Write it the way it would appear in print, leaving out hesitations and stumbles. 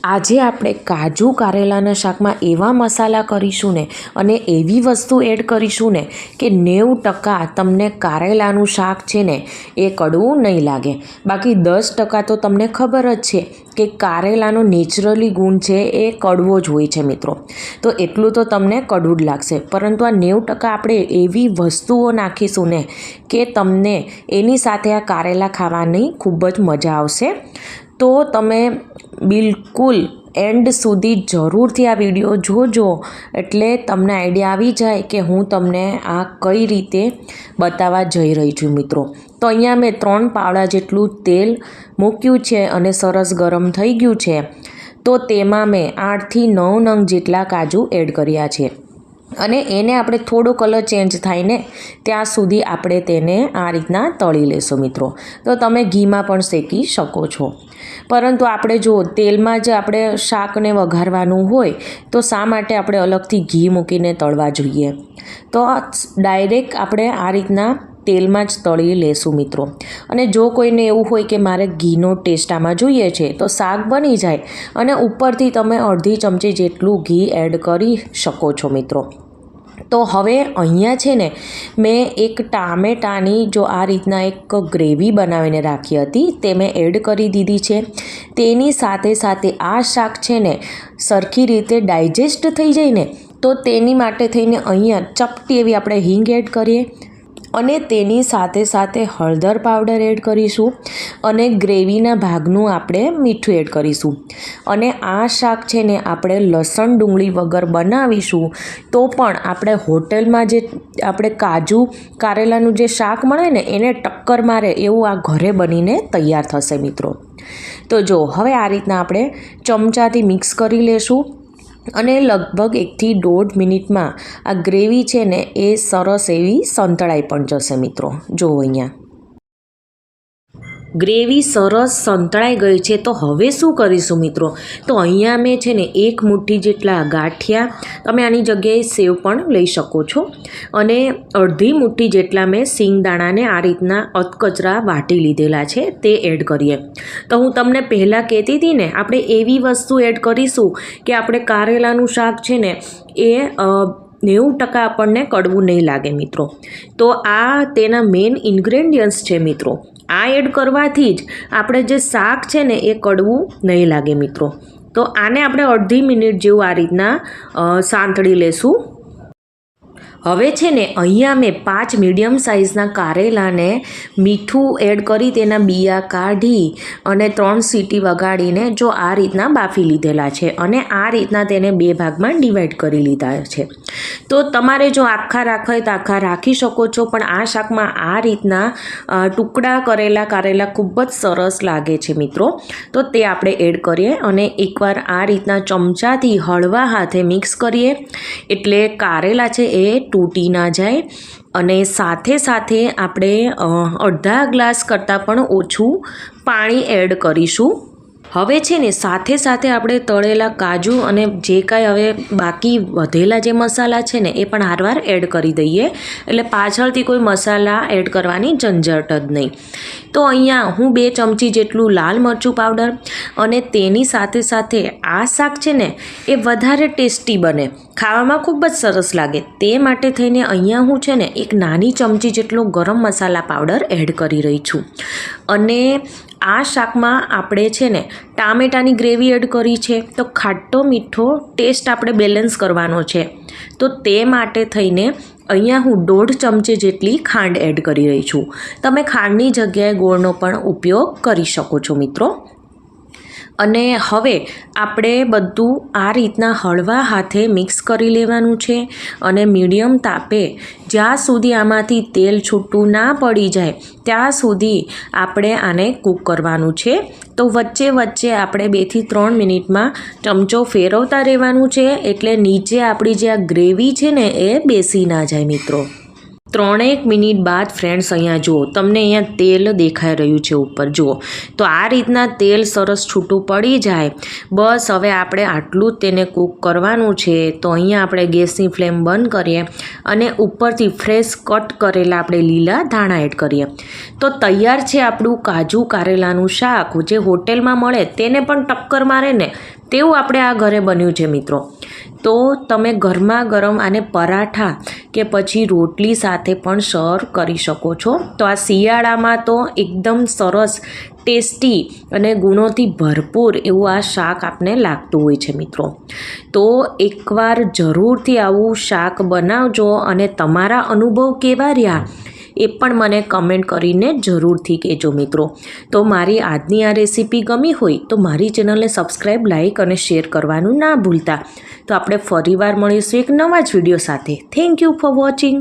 આજે આપણે કાજુ કારેલાના શાકમાં એવા મસાલા કરીશું ને અને એવી વસ્તુ એડ કરીશું ને કે 90% તમને કારેલાનું શાક છે ને એ કડવું નહીં લાગે. બાકી 10% તો તમને ખબર જ છે કે કારેલાનો નેચરલી ગુણ છે એ કડવો જ હોય છે મિત્રો. તો એટલું તો તમને કડવું જ લાગશે, પરંતુ આ 90% આપણે એવી વસ્તુઓ નાખીશું ને કે તમને એની સાથે આ કારેલા ખાવાની ખૂબ જ મજા આવશે. તો તમે બિલકુલ એન્ડ સુધી જરૂરથી આ વિડીયો જોજો, એટલે તમને આઈડિયા આવી જાય કે હું તમને આ કઈ રીતે બતાવવા જઈ રહી છું મિત્રો. તો અહીંયા મેં 3 પાવડા જેટલું તેલ મૂક્યું છે અને સરસ ગરમ થઈ ગયું છે. તો તેમાં મેં 8 થી 9 નંગ જેટલા કાજુ એડ કર્યા છે અને એને આપણે થોડો કલર ચેન્જ થાય ને ત્યાં સુધી આપણે તેને આ રીતના તળી લેશું મિત્રો. તો તમે ઘીમાં પણ શેકી શકો છો, પરંતુ આપણે જો તેલમાં જ આપણે શાકને વઘારવાનું હોય તો શા માટે આપણે અલગથી ઘી મૂકીને તળવા જોઈએ? તો ડાયરેક્ટ આપણે આ રીતના તેલમાં જ તળી લેશું મિત્રો. અને જો કોઈને એવું હોય કે મારે ઘીનો ટેસ્ટ આમાં જોઈએ છે તો શાક બની જાય અને ઉપરથી તમે અડધી ચમચી જેટલું ઘી એડ કરી શકો છો મિત્રો. તો હવે અહીંયા છે ને મેં એક ટામેટાની જો આ રીતના એક ગ્રેવી બનાવીને રાખી હતી તે મેં એડ કરી દીધી છે. તેની સાથે સાથે આ શાક છે ને સરખી રીતે ડાયજેસ્ટ થઈ જાય ને તો તેની માટે થઈને અહીંયા ચપટી એવી આપણે હિંગ એડ કરીએ અને તેની સાથે સાથે હળદર પાવડર એડ કરીશું અને ગ્રેવીના ભાગનું આપણે મીઠું એડ કરીશું. અને આ શાક છે ને આપણે લસણ ડુંગળી વગર બનાવીશું તો પણ આપણે હોટલમાં જે આપણે કાજુ કારેલાનું જે શાક મળે ને એને ટક્કર મારે એવું આ ઘરે બનીને તૈયાર થશે મિત્રો. તો જો હવે આ રીતના આપણે ચમચાથી મિક્સ કરી લેશું અને લગભગ 1 થી 1.5 મિનિટમાં આ ગ્રેવી છે ને એ સરસ એવી સંતળાઈ પણ જશે મિત્રો. જો અહીંયા ગ્રેવી સરસ સંતળાઈ ગઈ છે. તો હવે શું કરીશું મિત્રો? તો અહીંયા મેં છે ને 1 મુઠ્ઠી જેટલા ગાંઠિયા, તમે આની જગ્યાએ સેવ પણ લઈ શકો છો, અને અડધી મુઠ્ઠી જેટલા મેં સિંગદાણાને આ રીતના અધકચરા વાટી લીધેલા છે તે એડ કરીએ. તો હું તમને પહેલાં કહેતી હતી ને આપણે એવી વસ્તુ એડ કરીશું કે આપણે કારેલાનું શાક છે ને એ 90% આપણને કડવું નહીં લાગે મિત્રો. તો આ તેના મેઇન ઇન્ગ્રેડિયન્ટ્સ છે મિત્રો. આ એડ કરવાથી જ આપણે જે શાક છે ને એ કડવું નહીં લાગે મિત્રો. તો આને આપણે અડધી મિનિટ જેવું આ રીતના સાંતળી લેશું. હવે છે ને અહીંયા મેં 5 મીડિયમ સાઇઝના કારેલાને મીઠું એડ કરી તેના બિયા કાઢી અને 3 સીટી વગાડીને જો આ રીતના બાફી લીધેલા છે અને આ રીતના તેને 2 ભાગમાં ડિવાઈડ કરી લીધા છે. તો તમારે જો આખા રાખવા હોય તો આખા રાખી શકો છો, પણ આ શાકમાં આ રીતના ટુકડા કરેલા કારેલા ખૂબ જ સરસ લાગે છે મિત્રો. તો તે આપણે એડ કરીએ અને એકવાર આ રીતના ચમચાથી હળવા હાથે મિક્સ કરીએ એટલે કારેલા છે એ તૂટી ના જાય. અને સાથે સાથે આપણે અડધા ગ્લાસ કરતાં પણ ઓછું પાણી એડ કરીશું. હવે છે ને સાથે સાથે આપણે તળેલા કાજુ અને જે કાંઈ હવે બાકી વધેલા જે મસાલા છે ને એ પણ હારવાર એડ કરી દઈએ, એટલે પાછળથી કોઈ મસાલા એડ કરવાની ઝંઝટ જ નહીં. તો અહીંયા હું 2 ચમચી જેટલું લાલ મરચું પાવડર, અને તેની સાથે સાથે આ શાક છે ને એ વધારે ટેસ્ટી બને, ખાવામાં ખૂબ જ સરસ લાગે તે માટે થઈને અહીંયા હું છે ને 1 નાની ચમચી જેટલો ગરમ મસાલા પાવડર એડ કરી રહી છું. અને આ શાકમાં આપણે છે ને ટામેટાની ગ્રેવી એડ કરી છે, તો ખાટો મીઠો ટેસ્ટ આપણે બેલેન્સ કરવાનો છે. તો તે માટે થઈને અહીંયા હું 1.5 ચમચી જેટલી ખાંડ એડ કરી રહી છું. તમે ખાંડની જગ્યાએ ગોળનો પણ ઉપયોગ કરી શકો છો મિત્રો. અને હવે આપણે બધું આ રીતના હળવા હાથે મિક્સ કરી લેવાનું છે અને મીડિયમ તાપે જ્યાં સુધી આમાંથી તેલ છૂટું ના પડી જાય ત્યાં સુધી આપણે આને કૂક કરવાનું છે. તો વચ્ચે વચ્ચે આપણે 2 થી 3 મિનિટમાં ચમચો ફેરવતા રહેવાનું છે, એટલે નીચે આપણી જે આ ગ્રેવી છે ને એ બેસી ના જાય મિત્રો. 3 મિનિટ બાદ ફ્રેન્ડ્સ અહીંયા જુઓ, તમને અહીંયા તેલ દેખાઈ રહ્યું છે ઉપર જુઓ. તો આ રીતના તેલ સરસ છૂટું પડી જાય, બસ હવે આપણે આટલું જ તેને કૂક કરવાનું છે. તો અહીંયા આપણે ગેસની ફ્લેમ બંધ કરીએ અને ઉપરથી ફ્રેશ કટ કરેલા આપણે લીલા ધાણા એડ કરીએ. તો તૈયાર છે આપણું કાજુ કારેલાનું શાક, જે હોટેલમાં મળે તેને પણ ટક્કર મારે ને તેવું આપણે આ ઘરે બન્યું છે મિત્રો. તો તમે ગરમા ગરમ આને પરાઠા કે પછી રોટલી સાથે પણ સર્વ કરી શકો છો. તો આ શિયાળામાં તો એકદમ સરસ ટેસ્ટી અને ગુણોથી ભરપૂર એવું આ શાક આપને લાગતું હોય છે મિત્રો. તો એકવાર જરૂરથી આવું શાક બનાવજો અને તમારા અનુભવ કેવા રહ્યા એ પણ મને કમેન્ટ કરીને જરૂરથી કહેજો મિત્રો. તો મારી આજની આ રેસીપી ગમી હોય તો મારી ચેનલને સબસ્ક્રાઈબ, લાઈક અને શેર કરવાનું ના ભૂલતા. તો આપણે ફરીવાર મળીશું એક નવા જ વિડીયો સાથે. Thank you for watching.